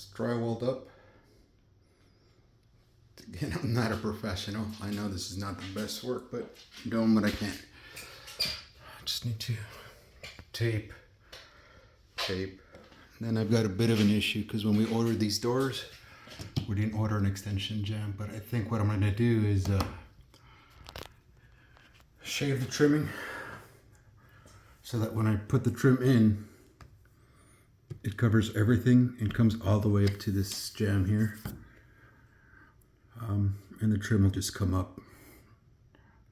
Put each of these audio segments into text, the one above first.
It's drywalled up. Again, I'm not a professional. I know this is not the best work, but I'm doing what I can. I just need to tape. Then I've got a bit of an issue because when we ordered these doors, we didn't order an extension jamb, but I think what I'm going to do is shave the trimming so that when I put the trim in, it covers everything and comes all the way up to this jamb here. And the trim will just come up,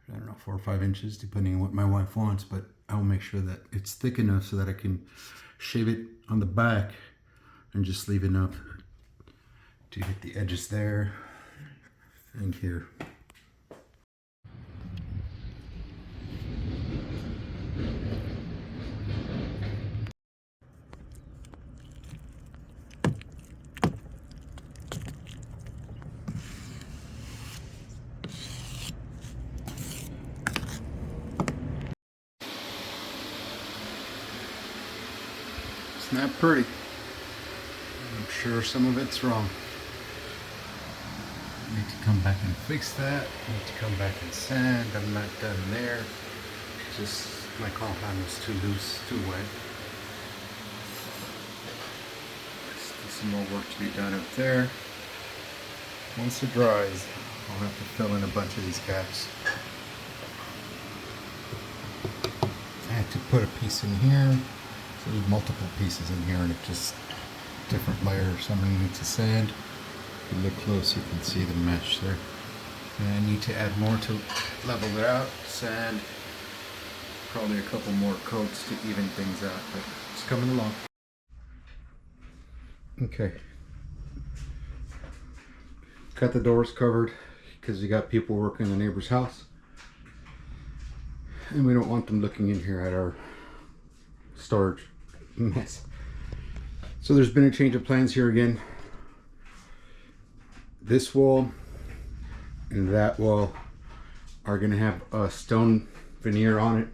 I don't know, 4 or 5 inches, depending on what my wife wants, but I'll make sure that it's thick enough so that I can shave it on the back and just leave enough to hit the edges there and here. It's not pretty. I'm sure some of it's wrong. I need to come back and fix that. I need to come back and sand. I'm not done there. Just my compound was too loose, too wet. There's some more work to be done up there. Once it dries, I'll have to fill in a bunch of these gaps. I had to put a piece in here. So there's multiple pieces in here, and it just different layers. I'm going to need to sand. If you look close, you can see the mesh there. And I need to add more to level it out. Sand. Probably a couple more coats to even things out, but it's coming along. Okay. Got the doors covered because you got people working in the neighbor's house. And we don't want them looking in here at our storage mess. So there's been a change of plans here again. This wall and that wall are going to have a stone veneer on it,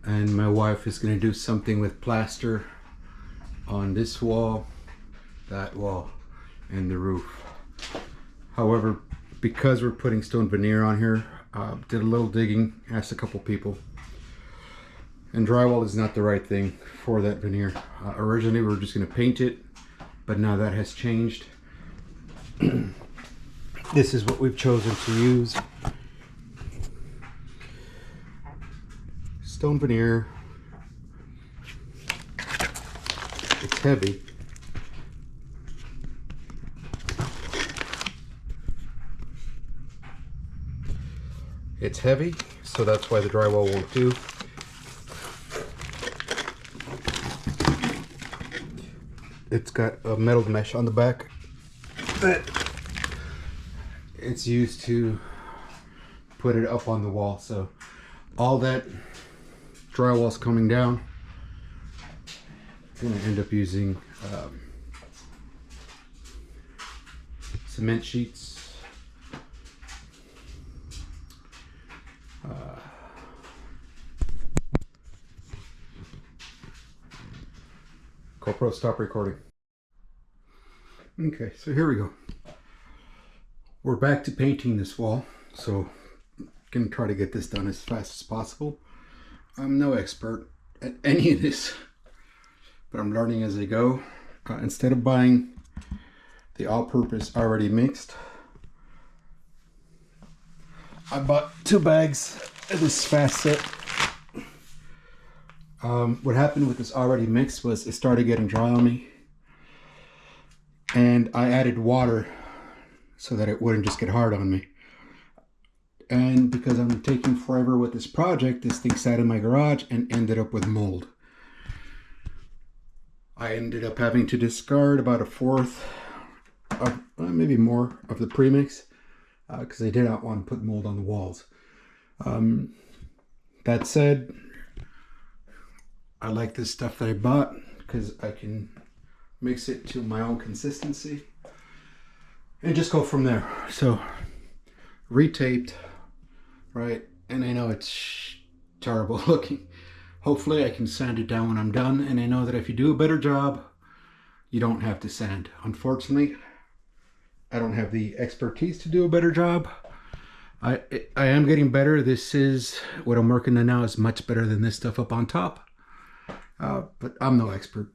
and my wife is going to do something with plaster on this wall, that wall, and the roof. However, because we're putting stone veneer on here, did a little digging, asked a couple people, and drywall is not the right thing for that veneer. Originally we were just going to paint it, but now that has changed. This is what we've chosen to use. Stone veneer. It's heavy. It's heavy, so that's why the drywall won't do. It's got a metal mesh on the back that it's used to put it up on the wall. So all that drywall's coming down. I'm gonna end up using cement sheets. GoPro, stop recording. Okay, so here we go. We're back to painting this wall, so I'm gonna try to get this done as fast as possible. I'm no expert at any of this, but I'm learning as I go. Instead of buying the all-purpose already mixed, I bought 2 bags of this fast set. What happened with this already mixed was it started getting dry on me, and I added water so that it wouldn't just get hard on me. And because I'm taking forever with this project, this thing sat in my garage and ended up with mold. I ended up having to discard about 1/4 of, maybe more, of the premix because I did not want to put mold on the walls. That said, I like this stuff that I bought because I can mix it to my own consistency and just go from there. So retaped, right? And I know it's terrible looking. Hopefully I can sand it down when I'm done, and I know that if you do a better job, you don't have to sand. Unfortunately, I don't have the expertise to do a better job. I am getting better. This is what I'm working on now is much better than this stuff up on top. But I'm no expert.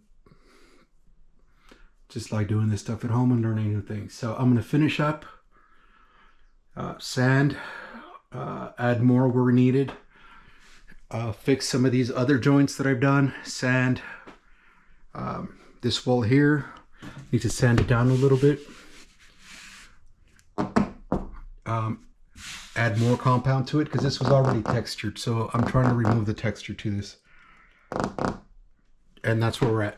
Just like doing this stuff at home and learning new things. So I'm going to finish up, sand, add more where needed, fix some of these other joints that I've done, sand this wall here. Need to sand it down a little bit. Add more compound to it because this was already textured. So I'm trying to remove the texture to this. And that's where we're at.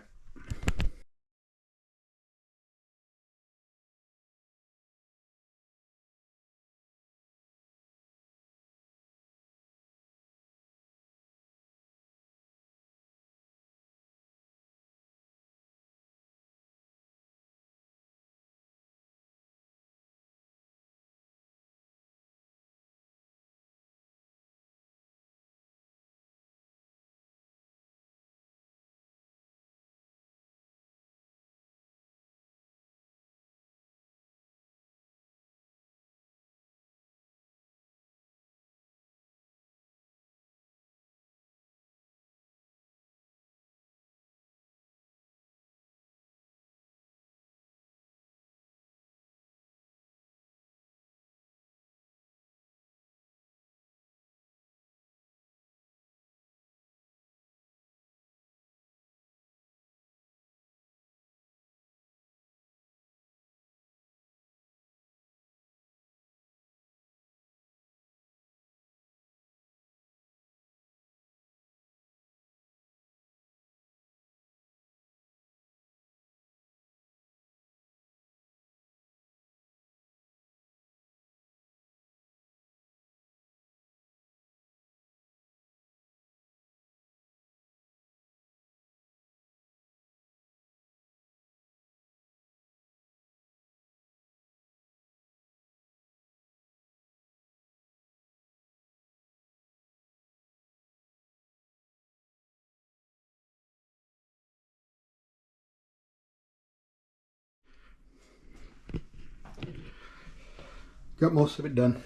Got most of it done.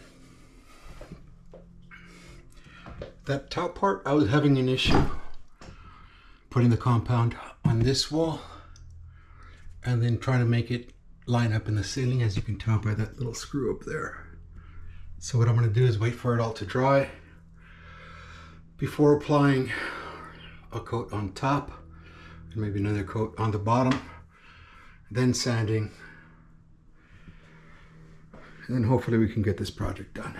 That top part, I was having an issue putting the compound on this wall and then trying to make it line up in the ceiling, as you can tell by that little screw up there. So what I'm going to do is wait for it all to dry before applying a coat on top and maybe another coat on the bottom, then sanding, and then hopefully we can get this project done.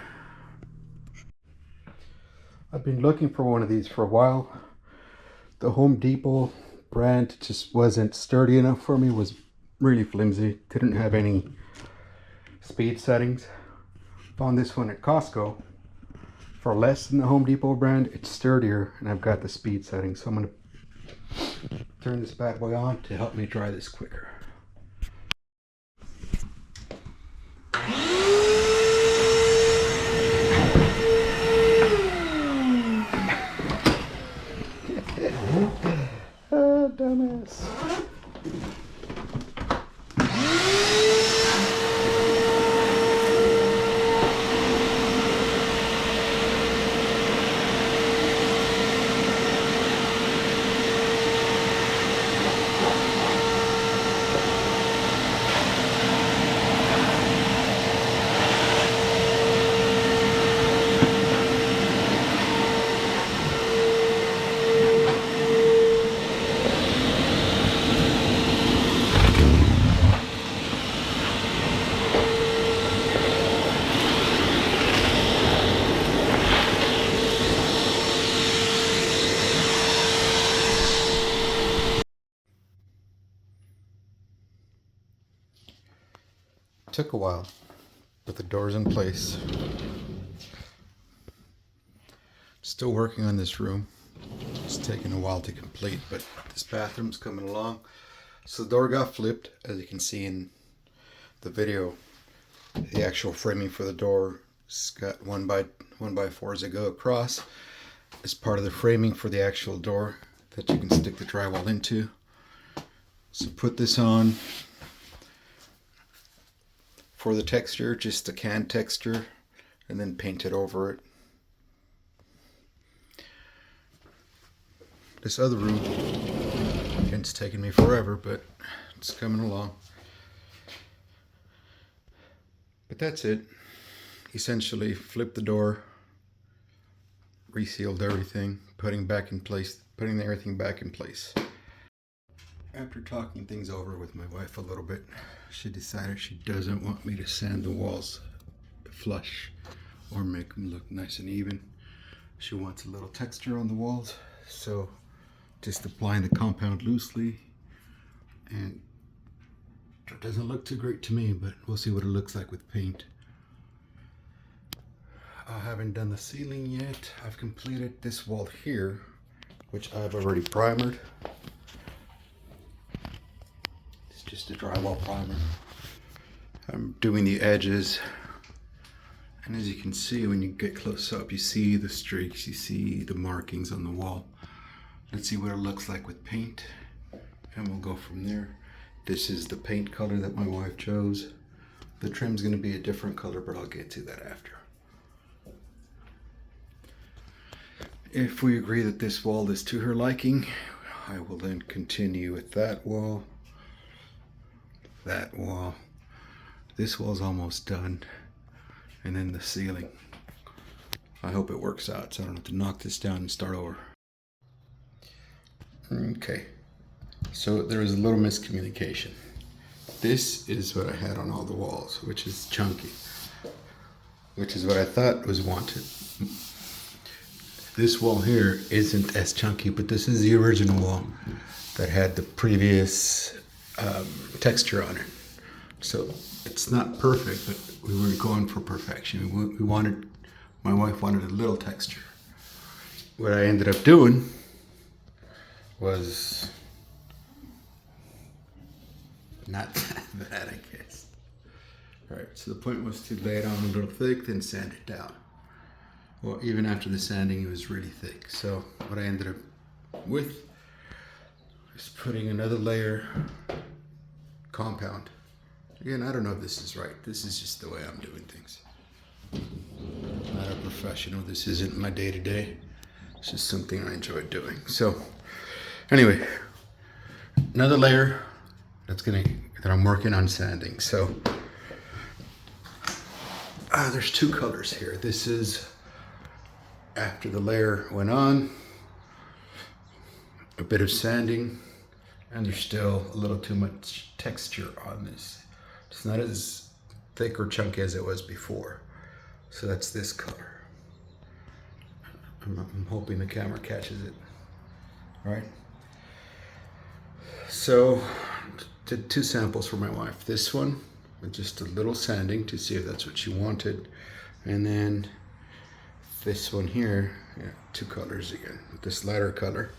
I've been looking for one of these for a while. The Home Depot brand just wasn't sturdy enough for me, was really flimsy, didn't have any speed settings. Found this one at Costco for less than the Home Depot brand. It's sturdier and I've got the speed settings, so I'm going to turn this bad boy on to help me dry this quicker. Dumbass. Took a while, but the door's in place. Still working on this room. It's taking a while to complete, but this bathroom's coming along. So the door got flipped, as you can see in the video. The actual framing for the door has got 1x4s that go across. It's part of the framing for the actual door that you can stick the drywall into. So put this on for the texture, just the can texture, and then paint it over it. This other room, again, it's taking me forever, but it's coming along. But that's it. Essentially, flipped the door, resealed everything, putting everything back in place. After talking things over with my wife a little bit, she decided she doesn't want me to sand the walls flush or make them look nice and even. She wants a little texture on the walls, so just applying the compound loosely, and it doesn't look too great to me, but we'll see what it looks like with paint. I haven't done the ceiling yet. I've completed this wall here, which I've already primered. It's just a drywall primer. I'm doing the edges, and as you can see, when you get close up, you see the streaks, you see the markings on the wall. Let's see what it looks like with paint, and we'll go from there. This is the paint color that my wife chose. The trim's going to be a different color, but I'll get to that after. If we agree that this wall is to her liking, I will then continue with that wall. This wall's almost done. And then the ceiling. I hope it works out so I don't have to knock this down and start over. Okay, so there was a little miscommunication. This is what I had on all the walls, which is chunky, which is what I thought was wanted. This wall here isn't as chunky, but this is the original wall that had the previous texture on it. So it's not perfect, but we weren't going for perfection. My wife wanted a little texture. What I ended up doing was not that bad, I guess. All right, so the point was to lay it on a little thick, then sand it down. Well, even after the sanding, it was really thick. So what I ended up with is putting another layer compound. Again, I don't know if this is right. This is just the way I'm doing things. I'm not a professional. This isn't my day-to-day. It's just something I enjoy doing. So anyway, another layer that I'm working on sanding. So there's two colors here. This is after the layer went on, a bit of sanding, and there's still a little too much texture on this. It's not as thick or chunky as it was before. So that's this color. I'm hoping the camera catches it. All right. So did two samples for my wife. This one with just a little sanding to see if that's what she wanted, and then this one here, yeah, two colors again, with this lighter color,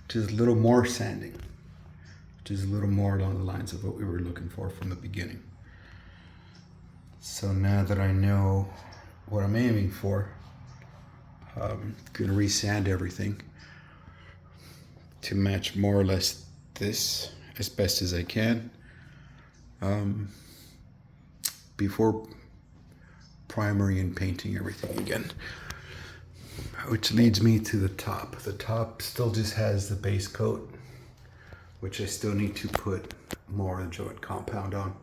which is a little more sanding, which is a little more along the lines of what we were looking for from the beginning. So now that I know what I'm aiming for, I'm gonna resand everything to match more or less this as best as I can before primering and painting everything again. Which leads me to the top. The top still just has the base coat, which I still need to put more joint compound on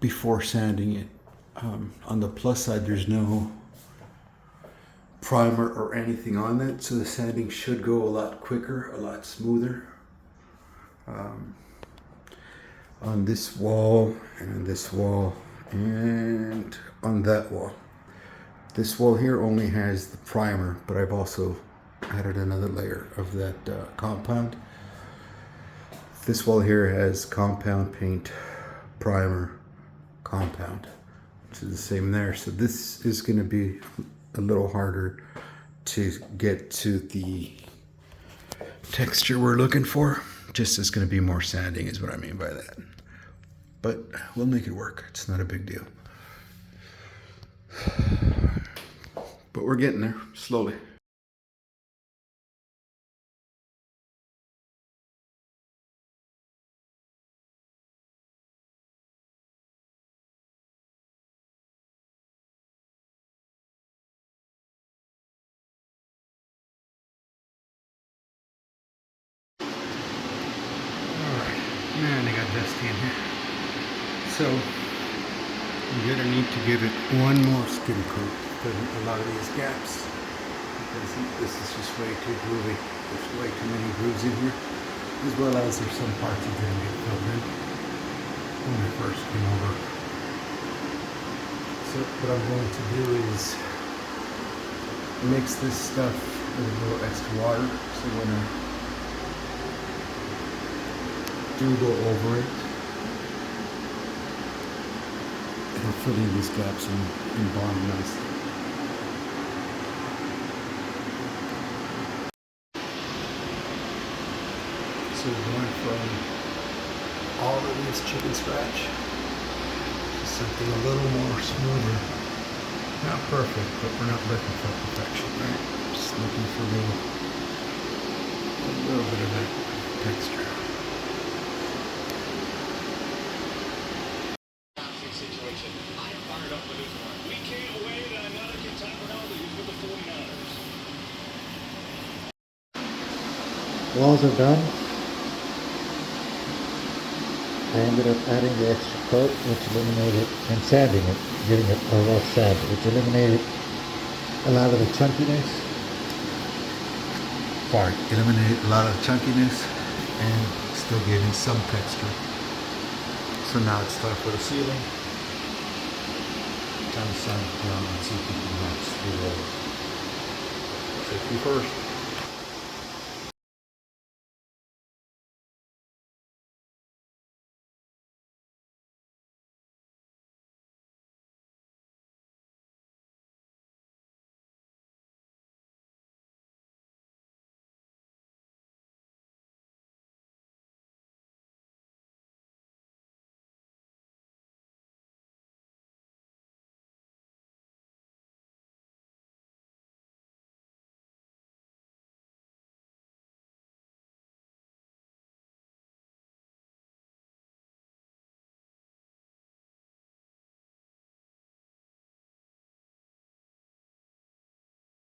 before sanding it. On the plus side, there's no primer or anything on that, so the sanding should go a lot quicker, a lot smoother. On this wall, and on this wall, and on that wall. This wall here only has the primer, but I've also added another layer of that compound. This wall here has compound paint, primer, compound, which is the same there. So this is going to be a little harder to get to the texture we're looking for. Just it's going to be more sanding is what I mean by that. But we'll make it work. It's not a big deal. But we're getting there slowly. got dusty in here. So you're gonna need to give it one more skim coat for a lot of these gaps, because this is just way too groovy. There's way too many grooves in here, as well as there's some parts that didn't get filled in when I first came over. So what I'm going to do is mix this stuff with a little extra water, so when I do go over it, it'll fill in these gaps and bond nicely. So we're going from all of this chicken scratch to something a little more smoother. Not perfect, but we're not looking for perfection, right? Just looking for a little bit of that texture. Walls are done. I ended up adding the extra coat, which eliminated, and sanding it, giving it a rough sand, which eliminated a lot of the chunkiness. Eliminate a lot of chunkiness and still giving some texture. So now it's time for the ceiling. Time to sand it down and see if we can match the roll. Safety first.